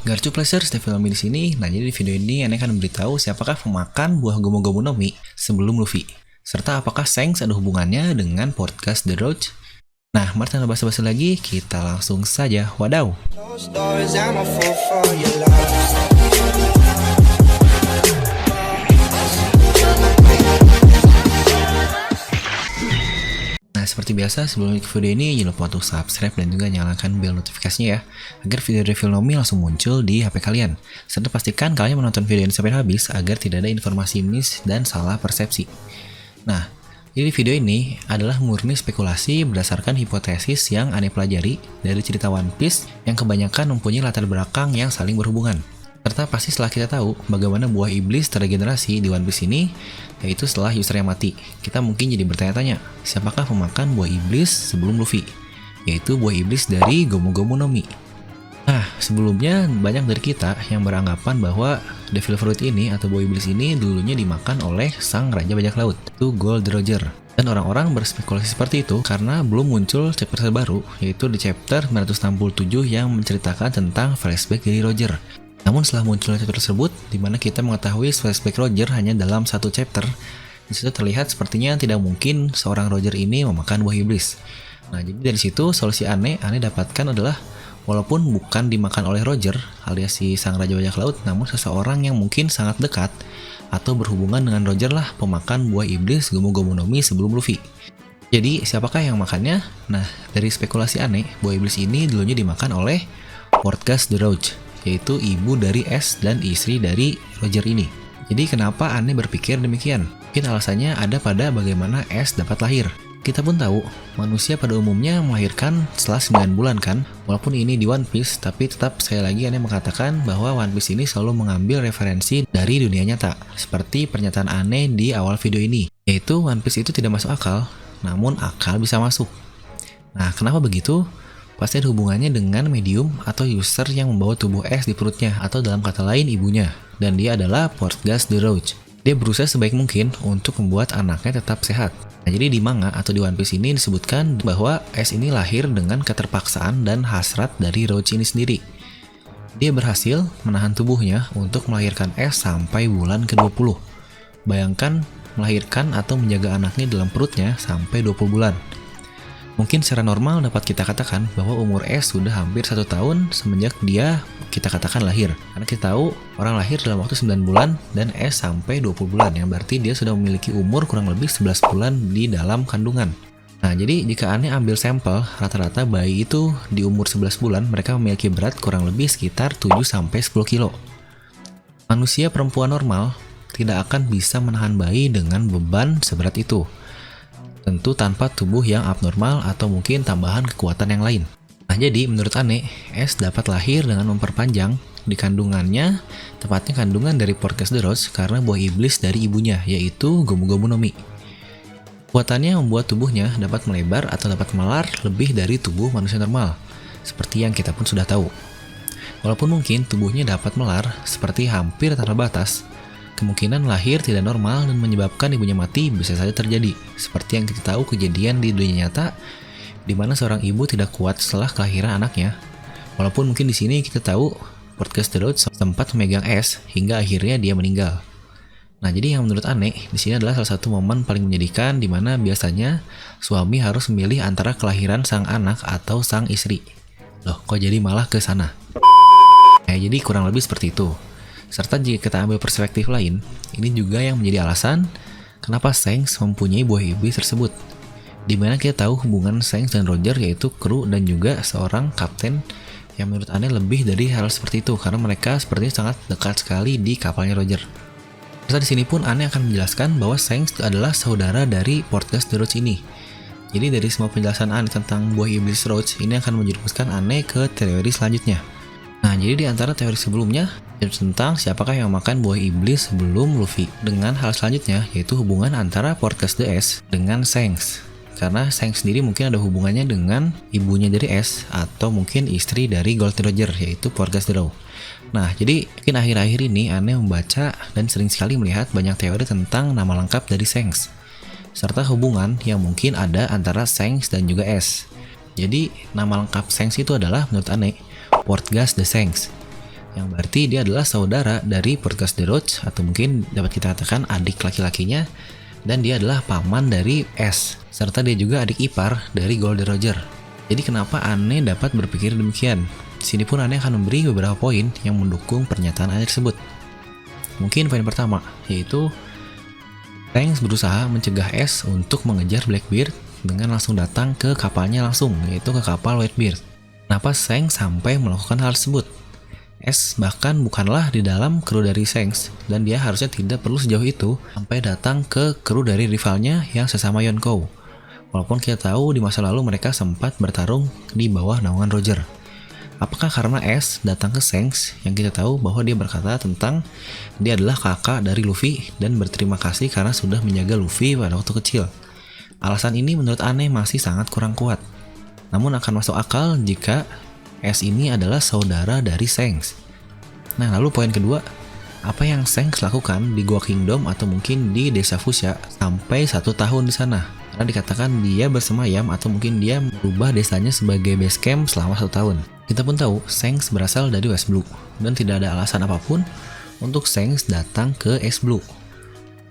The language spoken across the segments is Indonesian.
Garcu Pleasure, Steve Filmi di sini. Nah, jadi di video ini Ane akan memberitahu siapakah pemakan buah Gomu Gomu no Mi sebelum Luffy, serta apakah Shanks ada hubungannya dengan podcast The Roach. Nah, mari tanpa basa-basi lagi, kita langsung saja wadaw. Seperti biasa, sebelum video ini jangan lupa untuk subscribe dan juga nyalakan bel notifikasinya ya, agar video review Nomi langsung muncul di HP kalian. Serta pastikan kalian menonton video ini sampai habis agar tidak ada informasi miss dan salah persepsi. Nah, jadi video ini adalah murni spekulasi berdasarkan hipotesis yang Ane pelajari dari cerita One Piece yang kebanyakan mempunyai latar belakang yang saling berhubungan. Serta pasti setelah kita tahu bagaimana buah iblis terregenerasi di One Piece ini, yaitu setelah usernya mati, kita mungkin jadi bertanya-tanya, siapakah pemakan buah iblis sebelum Luffy? Yaitu buah iblis dari Gomu Gomu no Mi. Nah, sebelumnya banyak dari kita yang beranggapan bahwa Devil Fruit ini atau buah iblis ini dulunya dimakan oleh sang Raja Bajak Laut, itu Gold Roger. Dan orang-orang berspekulasi seperti itu karena belum muncul chapter terbaru, yaitu di chapter 967 yang menceritakan tentang flashback dari Roger. Namun setelah munculnya chapter tersebut, di mana kita mengetahui flashback Roger hanya dalam satu chapter, disitu terlihat sepertinya tidak mungkin seorang Roger ini memakan buah iblis. Nah, jadi dari situ solusi Ane dapatkan adalah walaupun bukan dimakan oleh Roger alias si sang Raja Bajak Laut, namun seseorang yang mungkin sangat dekat atau berhubungan dengan Roger lah pemakan buah iblis Gomu Gomu no Mi sebelum Luffy. Jadi siapakah yang makannya? Nah, dari spekulasi Ane, buah iblis ini dulunya dimakan oleh Portgas the Roach, yaitu ibu dari Ace dan istri dari Roger ini. Jadi kenapa Ane berpikir demikian? Mungkin alasannya ada pada bagaimana Ace dapat lahir. Kita pun tahu, manusia pada umumnya melahirkan setelah 9 bulan kan? Walaupun ini di One Piece, tapi tetap sekali lagi Ane mengatakan bahwa One Piece ini selalu mengambil referensi dari dunia nyata. Seperti pernyataan Ane di awal video ini, yaitu One Piece itu tidak masuk akal, namun akal bisa masuk. Nah, kenapa begitu? Pasti ada hubungannya dengan medium atau user yang membawa tubuh Ace di perutnya, atau dalam kata lain ibunya, dan dia adalah Portgas the Roach. Dia berusaha sebaik mungkin untuk membuat anaknya tetap sehat. Nah, jadi di manga atau di One Piece ini disebutkan bahwa Ace ini lahir dengan keterpaksaan dan hasrat dari Roach ini sendiri. Dia berhasil menahan tubuhnya untuk melahirkan Ace sampai bulan ke-20. Bayangkan melahirkan atau menjaga anaknya dalam perutnya sampai 20 bulan. Mungkin secara normal dapat kita katakan bahwa umur Ace sudah hampir 1 tahun semenjak dia kita katakan lahir. Karena kita tahu orang lahir dalam waktu 9 bulan dan Ace sampai 20 bulan, yang berarti dia sudah memiliki umur kurang lebih 11 bulan di dalam kandungan. Nah, jadi jika Ane ambil sampel, rata-rata bayi itu di umur 11 bulan mereka memiliki berat kurang lebih sekitar 7-10 kilo. Manusia perempuan normal tidak akan bisa menahan bayi dengan beban seberat itu. Tentu tanpa tubuh yang abnormal atau mungkin tambahan kekuatan yang lain. Nah, jadi menurut Ane, Ace dapat lahir dengan memperpanjang di kandungannya, tepatnya kandungan dari Portgas the Roach karena buah iblis dari ibunya, yaitu Gomu Gomu no Mi. Kekuatannya membuat tubuhnya dapat melebar atau dapat melar lebih dari tubuh manusia normal, seperti yang kita pun sudah tahu. Walaupun mungkin tubuhnya dapat melar seperti hampir tanpa batas, kemungkinan lahir tidak normal dan menyebabkan ibunya mati bisa saja terjadi. Seperti yang kita tahu kejadian di dunia nyata, di mana seorang ibu tidak kuat setelah kelahiran anaknya. Walaupun mungkin di sini kita tahu Portgas the Roach sempat memegang Ace hingga akhirnya dia meninggal. Nah, jadi yang menurut Ane di sini adalah salah satu momen paling menyedihkan di mana biasanya suami harus memilih antara kelahiran sang anak atau sang istri. Loh, kok jadi malah ke sana? Nah, jadi kurang lebih seperti itu. Serta jika kita ambil perspektif lain, ini juga yang menjadi alasan kenapa Shanks mempunyai buah iblis tersebut. Dimana kita tahu hubungan Shanks dan Roger yaitu kru dan juga seorang kapten yang menurut Ane lebih dari hal seperti itu karena mereka sepertinya sangat dekat sekali di kapalnya Roger. Serta di sini pun Ane akan menjelaskan bahwa Shanks adalah saudara dari Portgas the Roach ini. Jadi dari semua penjelasan Ane tentang buah iblis Roach ini akan menjerumuskan Ane ke teori selanjutnya. Nah, jadi di antara teori sebelumnya tentang siapakah yang makan buah iblis sebelum Luffy, dengan hal selanjutnya yaitu hubungan antara Portgas the Ace dengan Shanks. Karena Shanks sendiri mungkin ada hubungannya dengan ibunya dari Ace atau mungkin istri dari Gold Roger yaitu Portgas the Roach. Nah, jadi mungkin akhir-akhir ini Ane membaca dan sering sekali melihat banyak teori tentang nama lengkap dari Shanks, serta hubungan yang mungkin ada antara Shanks dan juga Ace. Jadi, nama lengkap Shanks itu adalah menurut Ane Portgas the Shanks. yang berarti dia adalah saudara dari Portgas the Roach, atau mungkin dapat kita katakan adik laki-lakinya, dan dia adalah paman dari S, serta dia juga adik ipar dari Goldie Roger. Jadi kenapa Anne dapat berpikir demikian? Sini pun Anne akan memberi beberapa poin yang mendukung pernyataan Anne tersebut. Mungkin poin pertama, yaitu Shanks berusaha mencegah S untuk mengejar Blackbeard dengan langsung datang ke kapalnya langsung, yaitu ke kapal Whitebeard. Kenapa Shanks sampai melakukan hal tersebut? S bahkan bukanlah di dalam kru dari Shanks, dan dia harusnya tidak perlu sejauh itu sampai datang ke kru dari rivalnya yang sesama Yonkou. Walaupun kita tahu di masa lalu mereka sempat bertarung di bawah naungan Roger. Apakah karena S datang ke Shanks yang kita tahu bahwa dia berkata tentang dia adalah kakak dari Luffy dan berterima kasih karena sudah menjaga Luffy pada waktu kecil? Alasan ini menurut Anne masih sangat kurang kuat. Namun akan masuk akal jika S ini adalah saudara dari Shanks. Nah, lalu poin kedua, apa yang Shanks lakukan di Gua Kingdom atau mungkin di Desa Fuchsia sampai 1 tahun di sana? Karena dikatakan dia bersemayam atau mungkin dia merubah desanya sebagai base camp selama 1 tahun. Kita pun tahu Shanks berasal dari West Blue dan tidak ada alasan apapun untuk Shanks datang ke East Blue.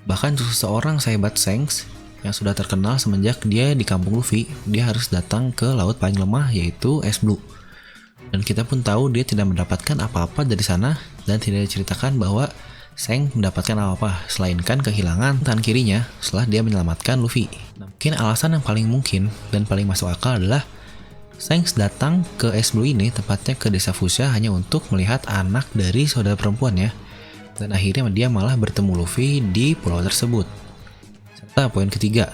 Bahkan seseorang sehebat Shanks yang sudah terkenal semenjak dia di kampung Luffy, dia harus datang ke laut paling lemah yaitu East Blue. Dan kita pun tahu dia tidak mendapatkan apa-apa dari sana dan tidak diceritakan bahwa Shanks mendapatkan apa-apa selainkan kehilangan tangan kirinya setelah dia menyelamatkan Luffy. Nah, mungkin alasan yang paling mungkin dan paling masuk akal adalah Shanks datang ke East Blue ini, tepatnya ke Desa Fuchsia, hanya untuk melihat anak dari saudara perempuannya, dan akhirnya dia malah bertemu Luffy di pulau tersebut. Serta poin ketiga,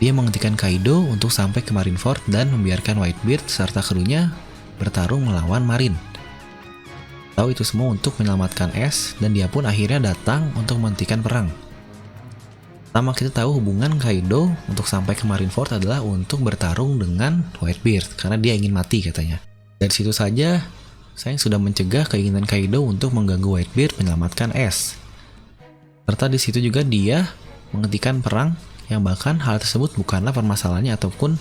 dia menghentikan Kaido untuk sampai ke Marineford dan membiarkan Whitebeard serta krunya bertarung melawan Marine. Tahu itu semua untuk menyelamatkan S, dan dia pun akhirnya datang untuk menghentikan perang. Pertama, kita tahu hubungan Kaido untuk sampai ke Marineford adalah untuk bertarung dengan Whitebeard karena dia ingin mati katanya. Dari situ saja, saya sudah mencegah keinginan Kaido untuk mengganggu Whitebeard menyelamatkan S. Serta di situ juga dia menghentikan perang, yang bahkan hal tersebut bukanlah permasalahannya ataupun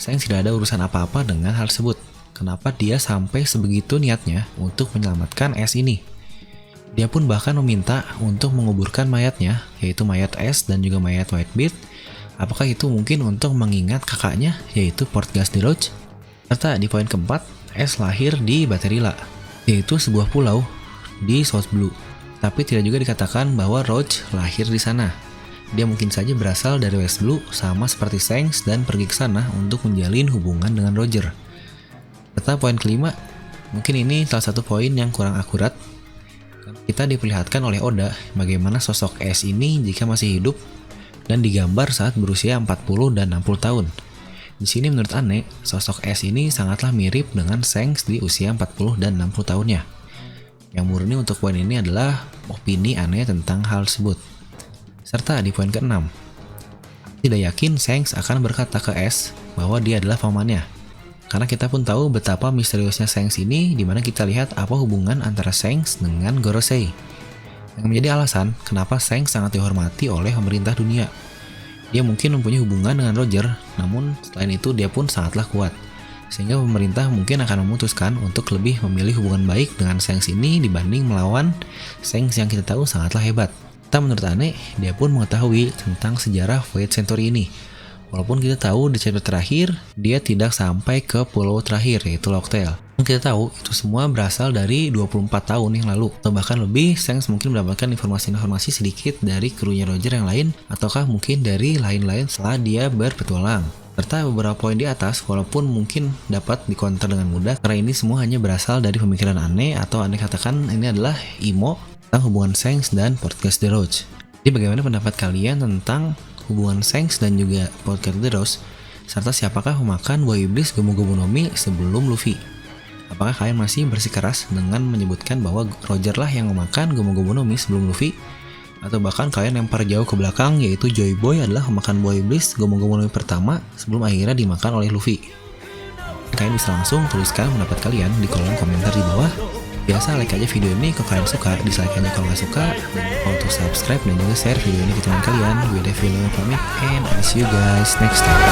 saya tidak ada urusan apa-apa dengan hal tersebut. Kenapa dia sampai sebegitu niatnya untuk menyelamatkan S ini? Dia pun bahkan meminta untuk menguburkan mayatnya, yaitu mayat S dan juga mayat Whitebeard. Apakah itu mungkin untuk mengingat kakaknya, yaitu Portgas the Roach? Serta di poin keempat, S lahir di Baterila, yaitu sebuah pulau di South Blue. Tapi tidak juga dikatakan bahwa Roach lahir di sana. Dia mungkin saja berasal dari West Blue sama seperti Shanks dan pergi ke sana untuk menjalin hubungan dengan Roger. Serta poin kelima, mungkin ini salah satu poin yang kurang akurat. Kita diperlihatkan oleh Oda bagaimana sosok S ini jika masih hidup dan digambar saat berusia 40 dan 60 tahun. Di sini menurut Anne, sosok S ini sangatlah mirip dengan Shanks di usia 40 dan 60 tahunnya. Yang murni untuk poin ini adalah opini Anne tentang hal tersebut. Serta di poin ke-6, tidak yakin Shanks akan berkata ke S bahwa dia adalah pamannya. Karena kita pun tahu betapa misteriusnya Shanks ini, dimana kita lihat apa hubungan antara Shanks dengan Gorosei. Yang menjadi alasan kenapa Shanks sangat dihormati oleh pemerintah dunia. Dia mungkin mempunyai hubungan dengan Roger, namun selain itu dia pun sangatlah kuat. Sehingga pemerintah mungkin akan memutuskan untuk lebih memilih hubungan baik dengan Shanks ini dibanding melawan Shanks yang kita tahu sangatlah hebat. Kita menurut Anne, dia pun mengetahui tentang sejarah Void Century ini. Walaupun kita tahu di chapter terakhir, dia tidak sampai ke pulau terakhir, yaitu Locktail. Kita tahu itu semua berasal dari 24 tahun yang lalu, atau bahkan lebih. Shanks mungkin mendapatkan informasi-informasi sedikit dari krunya Roger yang lain, ataukah mungkin dari lain-lain setelah dia berpetualang. Serta beberapa poin di atas, walaupun mungkin dapat dikonter dengan mudah, karena ini semua hanya berasal dari pemikiran Anne, atau Anne katakan ini adalah imo tentang hubungan Shanks dan Portgas the Roach. Jadi bagaimana pendapat kalian tentang hubungan Shanks dan juga Portgas the Roach, serta siapakah memakan buah iblis Gomu-Gomu no Mi sebelum Luffy? Apakah kalian masih bersikeras dengan menyebutkan bahwa Roger lah yang memakan Gomu-Gomu no Mi sebelum Luffy? Atau bahkan kalian lempar jauh ke belakang, yaitu Joy Boy adalah memakan buah iblis Gomu-Gomu no Mi pertama sebelum akhirnya dimakan oleh Luffy? Kalian bisa langsung tuliskan pendapat kalian di kolom komentar di bawah. Biasa like aja video ini kalau kalian suka, dislike aja kalau nggak suka, dan lupa untuk subscribe dan juga share video ini ke teman kalian. Gue Devil pamit, and I'll see you guys next time.